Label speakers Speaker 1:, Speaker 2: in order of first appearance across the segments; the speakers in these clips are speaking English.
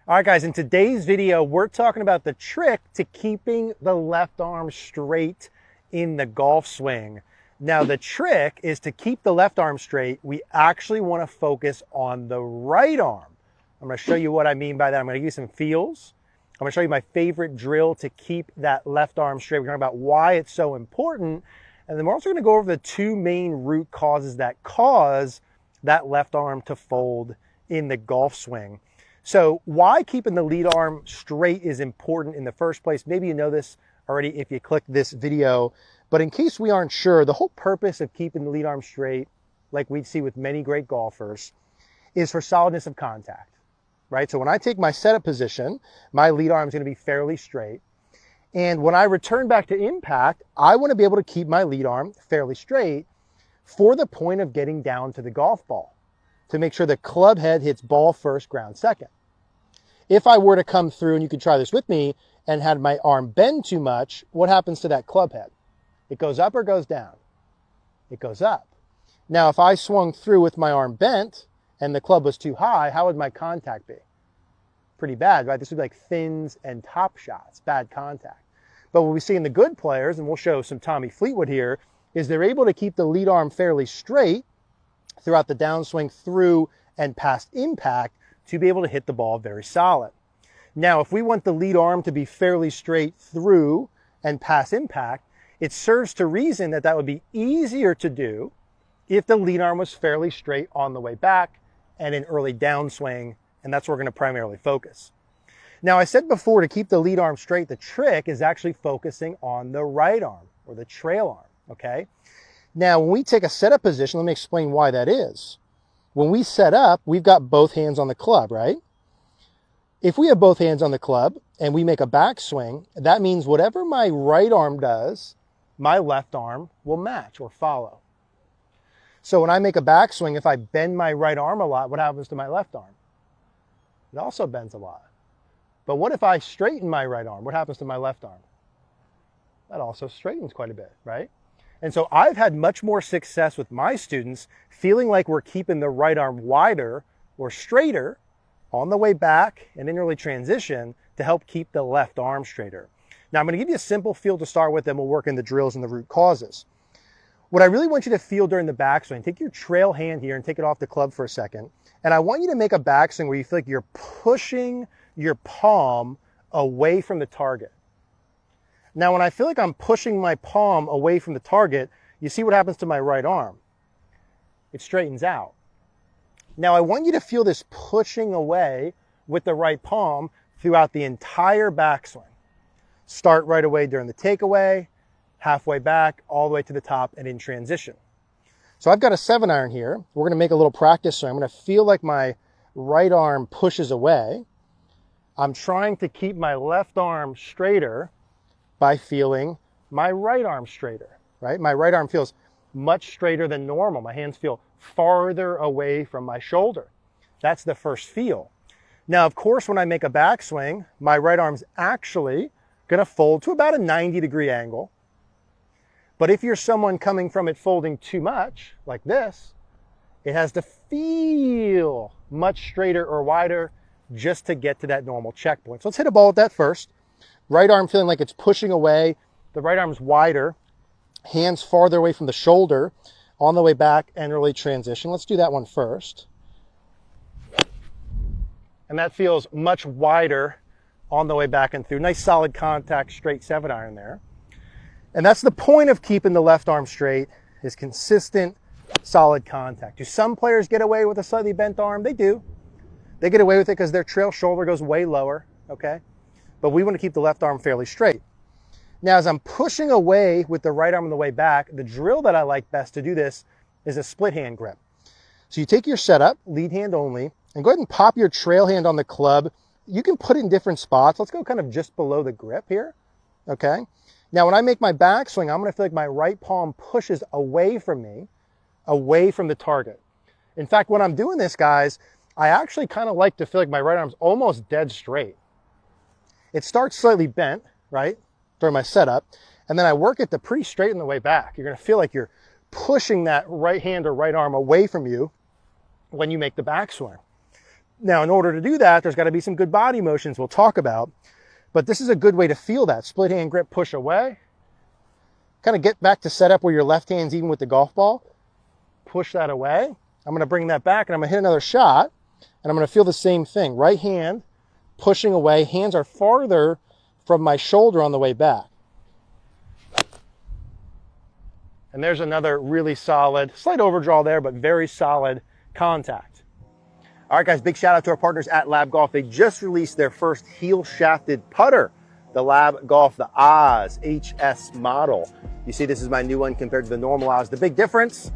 Speaker 1: All right, guys, in today's video, we're talking about the trick to keeping the left arm straight in the golf swing. Now, the trick is to keep the left arm straight. We actually want to focus on the right arm. I'm going to show you what I mean by that. I'm going to give you some feels. I'm going to show you my favorite drill to keep that left arm straight. We're talking about why it's so important. And then we're also going to go over the two main root causes that cause that left arm to fold in the golf swing. So why keeping the lead arm straight is important in the first place. Maybe you know this already if you click this video, but in case we aren't sure, the whole purpose of keeping the lead arm straight, like we see with many great golfers, is for solidness of contact, right? So when I take my setup position, my lead arm is going to be fairly straight. And when I return back to impact, I want to be able to keep my lead arm fairly straight for the point of getting down to the golf ball, to make sure the club head hits ball first, ground second. If I were to come through, and you could try this with me, and had my arm bend too much, what happens to that club head? It goes up or goes down? It goes up. Now, if I swung through with my arm bent and the club was too high, how would my contact be? Pretty bad, right? This would be like thins and top shots, bad contact. But what we see in the good players, and we'll show some Tommy Fleetwood here, is they're able to keep the lead arm fairly straight throughout the downswing through and past impact to be able to hit the ball very solid. Now, if we want the lead arm to be fairly straight through and past impact, it serves to reason that that would be easier to do if the lead arm was fairly straight on the way back and in early downswing, and that's where we're going to primarily focus. Now, I said before, to keep the lead arm straight, the trick is actually focusing on the right arm or the trail arm, okay? Now, when we take a setup position, let me explain why that is. When we set up, we've got both hands on the club, right? If we have both hands on the club and we make a backswing, that means whatever my right arm does, my left arm will match or follow. So when I make a backswing, if I bend my right arm a lot, what happens to my left arm? It also bends a lot. But what if I straighten my right arm? What happens to my left arm? That also straightens quite a bit, right? And so I've had much more success with my students feeling like we're keeping the right arm wider or straighter on the way back and in early transition to help keep the left arm straighter. Now, I'm going to give you a simple feel to start with, then we'll work in the drills and the root causes. What I really want you to feel during the backswing, take your trail hand here and take it off the club for a second. And I want you to make a backswing where you feel like you're pushing your palm away from the target. Now, when I feel like I'm pushing my palm away from the target, you see what happens to my right arm? It straightens out. Now, I want you to feel this pushing away with the right palm throughout the entire backswing. Start right away during the takeaway, halfway back, all the way to the top and in transition. So I've got a 7-iron here. We're going to make a little practice swing. I'm going to feel like my right arm pushes away. I'm trying to keep my left arm straighter by feeling my right arm straighter, right? My right arm feels much straighter than normal. My hands feel farther away from my shoulder. That's the first feel. Now, of course, when I make a backswing, my right arm's actually going to fold to about a 90-degree angle. But if you're someone coming from it folding too much, like this, it has to feel much straighter or wider just to get to that normal checkpoint. So let's hit a ball with that first. Right arm feeling like it's pushing away. The right arm's wider. Hands farther away from the shoulder on the way back and early transition. Let's do that one first. And that feels much wider on the way back and through. Nice solid contact, straight 7-iron there. And that's the point of keeping the left arm straight, is consistent, solid contact. Do some players get away with a slightly bent arm? They do. They get away with it because their trail shoulder goes way lower, okay? But we want to keep the left arm fairly straight. Now, as I'm pushing away with the right arm on the way back, the drill that I like best to do this is a split hand grip. So you take your setup, lead hand only, and go ahead and pop your trail hand on the club. You can put it in different spots. Let's go kind of just below the grip here, okay? Now, when I make my backswing, I'm going to feel like my right palm pushes away from me, away from the target. In fact, when I'm doing this, guys, I actually kind of like to feel like my right arm's almost dead straight. It starts slightly bent, right, during my setup, and then I work it to pretty straight on the way back. You're going to feel like you're pushing that right hand or right arm away from you when you make the backswing. Now, in order to do that, there's got to be some good body motions we'll talk about, but this is a good way to feel that. Split hand grip, push away. Kind of get back to setup where your left hand's even with the golf ball. Push that away. I'm going to bring that back and I'm going to hit another shot, and I'm going to feel the same thing. Right hand pushing away. Hands are farther from my shoulder on the way back. And there's another really solid, slight overdraw there, but very solid contact. All right, guys, big shout out to our partners at Lab Golf. They just released their first heel shafted putter, the Lab Golf, the Oz HS model. You see, this is my new one compared to the normal Oz. The big difference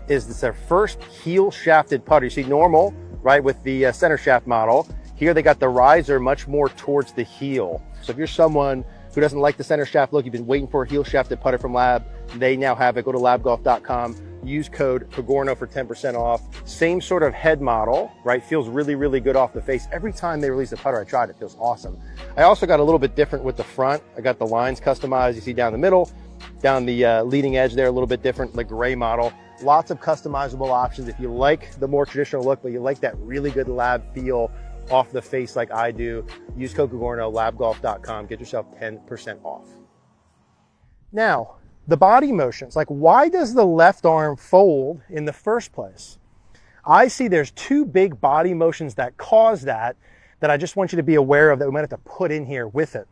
Speaker 1: is it's their first heel shafted putter. You see normal, right, with the center shaft model. Here they got the riser much more towards the heel. So if you're someone who doesn't like the center shaft look, you've been waiting for a heel shafted putter from Lab, they now have it. Go to labgolf.com, use code Pagorno for 10% off. Same sort of head model, right? Feels really, really good off the face. Every time they release a putter, I tried it, feels awesome. I also got a little bit different with the front. I got the lines customized. You see down the middle, down the leading edge there, a little bit different, the gray model. Lots of customizable options. If you like the more traditional look, but you like that really good Lab feel off the face like I do, use code Pagorno, labgolf.com, get yourself 10% off. Now, the body motions, like why does the left arm fold in the first place? I see there's two big body motions that cause that I just want you to be aware of that we might have to put in here with it.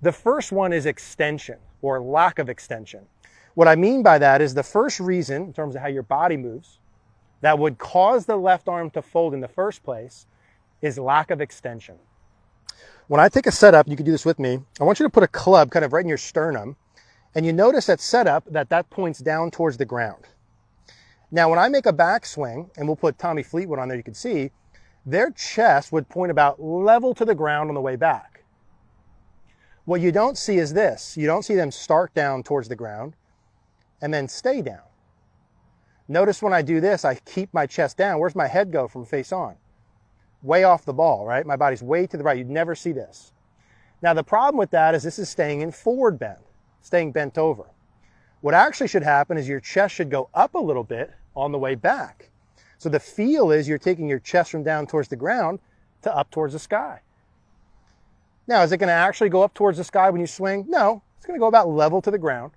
Speaker 1: The first one is extension or lack of extension. What I mean by that is the first reason, in terms of how your body moves, that would cause the left arm to fold in the first place is lack of extension. When I take a setup, you can do this with me, I want you to put a club kind of right in your sternum, and you notice at setup that points down towards the ground. Now, when I make a backswing, and we'll put Tommy Fleetwood on there, you can see, their chest would point about level to the ground on the way back. What you don't see is this. You don't see them start down towards the ground and then stay down. Notice when I do this, I keep my chest down. Where's my head go from face on? Way off the ball, right? My body's way to the right. You'd never see this. Now, the problem with that is this is staying in forward bend, staying bent over. What actually should happen is your chest should go up a little bit on the way back. So the feel is you're taking your chest from down towards the ground to up towards the sky. Now, is it going to actually go up towards the sky when you swing? No, it's going to go about level to the ground.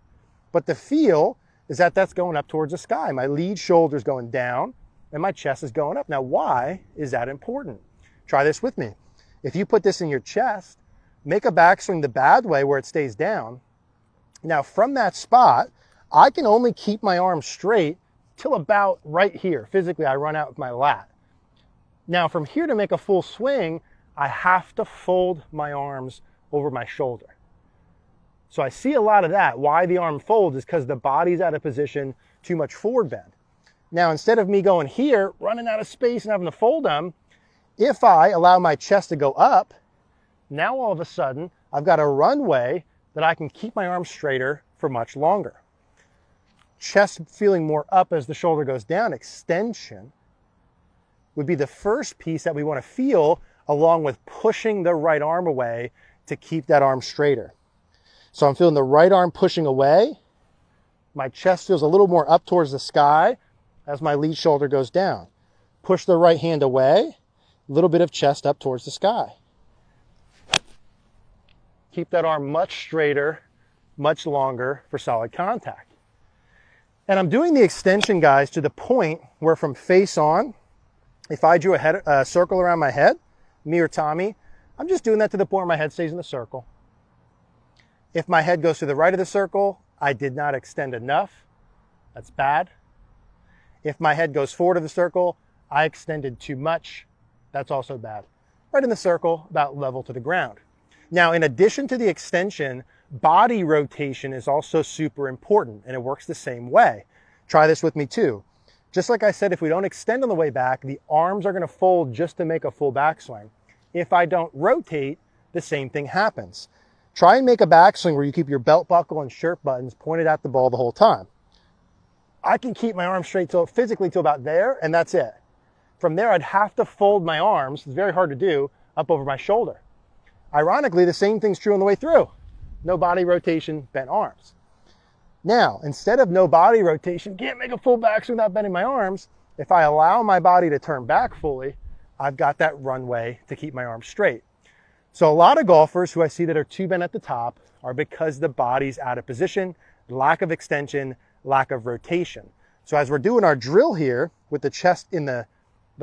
Speaker 1: But the feel is that that's going up towards the sky. My lead shoulder is going down and my chest is going up. Now, why is that important? Try this with me. If you put this in your chest, make a backswing the bad way where it stays down. Now, from that spot, I can only keep my arm straight till about right here. Physically, I run out with my lat. Now, from here to make a full swing, I have to fold my arms over my shoulder. So I see a lot of that. Why the arm folds is because the body's out of position, too much forward bend. Now, instead of me going here, running out of space and having to fold them, if I allow my chest to go up, now all of a sudden, I've got a runway that I can keep my arms straighter for much longer. Chest feeling more up as the shoulder goes down, extension would be the first piece that we want to feel, along with pushing the right arm away to keep that arm straighter. So I'm feeling the right arm pushing away. My chest feels a little more up towards the sky as my lead shoulder goes down. Push the right hand away, a little bit of chest up towards the sky. Keep that arm much straighter, much longer for solid contact. And I'm doing the extension, guys, to the point where from face on, if I drew a circle around my head, me or Tommy, I'm just doing that to the point where my head stays in the circle. If my head goes to the right of the circle, I did not extend enough. That's bad. If my head goes forward of the circle, I extended too much. That's also bad. Right in the circle, about level to the ground. Now, in addition to the extension, body rotation is also super important, and it works the same way. Try this with me too. Just like I said, if we don't extend on the way back, the arms are going to fold just to make a full backswing. If I don't rotate, the same thing happens. Try and make a backswing where you keep your belt buckle and shirt buttons pointed at the ball the whole time. I can keep my arms straight physically to about there, and that's it. From there, I'd have to fold my arms, it's very hard to do, up over my shoulder. Ironically, the same thing's true on the way through. No body rotation, bent arms. Now, instead of no body rotation, can't make a full backswing without bending my arms. If I allow my body to turn back fully, I've got that runway to keep my arm straight. So a lot of golfers who I see that are too bent at the top are because the body's out of position, lack of extension, lack of rotation. So as we're doing our drill here with the chest in the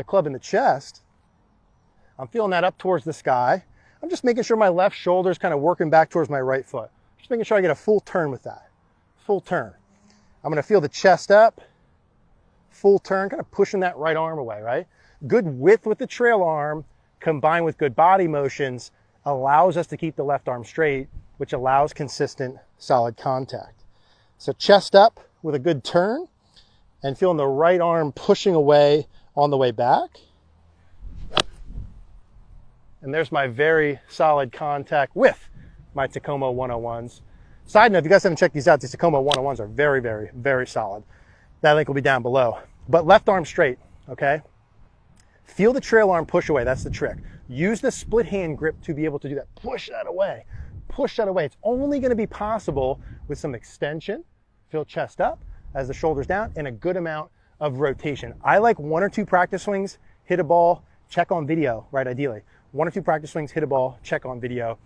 Speaker 1: club in the chest, I'm feeling that up towards the sky. I'm just making sure my left shoulder is kind of working back towards my right foot. Just making sure I get a full turn with that. Full turn. I'm going to feel the chest up, full turn, kind of pushing that right arm away, right? Good width with the trail arm combined with good body motions allows us to keep the left arm straight, which allows consistent, solid contact. So chest up with a good turn and feeling the right arm pushing away on the way back. And there's my very solid contact with my Tacoma 101s. Side note, if you guys haven't checked these out, these Tacoma 101s are very, very, very solid. That link will be down below. But left arm straight, okay? Feel the trail arm push away, that's the trick. Use the split hand grip to be able to do that. Push that away, push that away. It's only gonna be possible with some extension, feel chest up as the shoulder's down, and a good amount of rotation. I like 1 or 2 practice swings, hit a ball, check on video, right, ideally. 1 or 2 practice swings, hit a ball, check on video.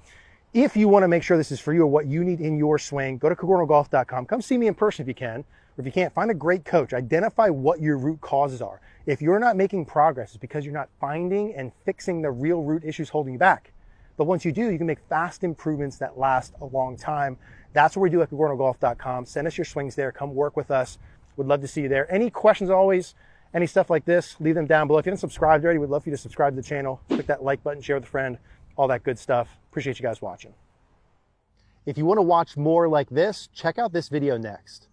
Speaker 1: If you want to make sure this is for you or what you need in your swing, go to cogornogolf.com. Come see me in person if you can. Or if you can't, find a great coach. Identify what your root causes are. If you're not making progress, it's because you're not finding and fixing the real root issues holding you back. But once you do, you can make fast improvements that last a long time. That's what we do at cogornogolf.com. Send us your swings there. Come work with us. Would love to see you there. Any questions always, any stuff like this, leave them down below. If you haven't subscribed already, we'd love for you to subscribe to the channel. Click that like button, share with a friend, all that good stuff. Appreciate you guys watching. If you want to watch more like this, check out this video next.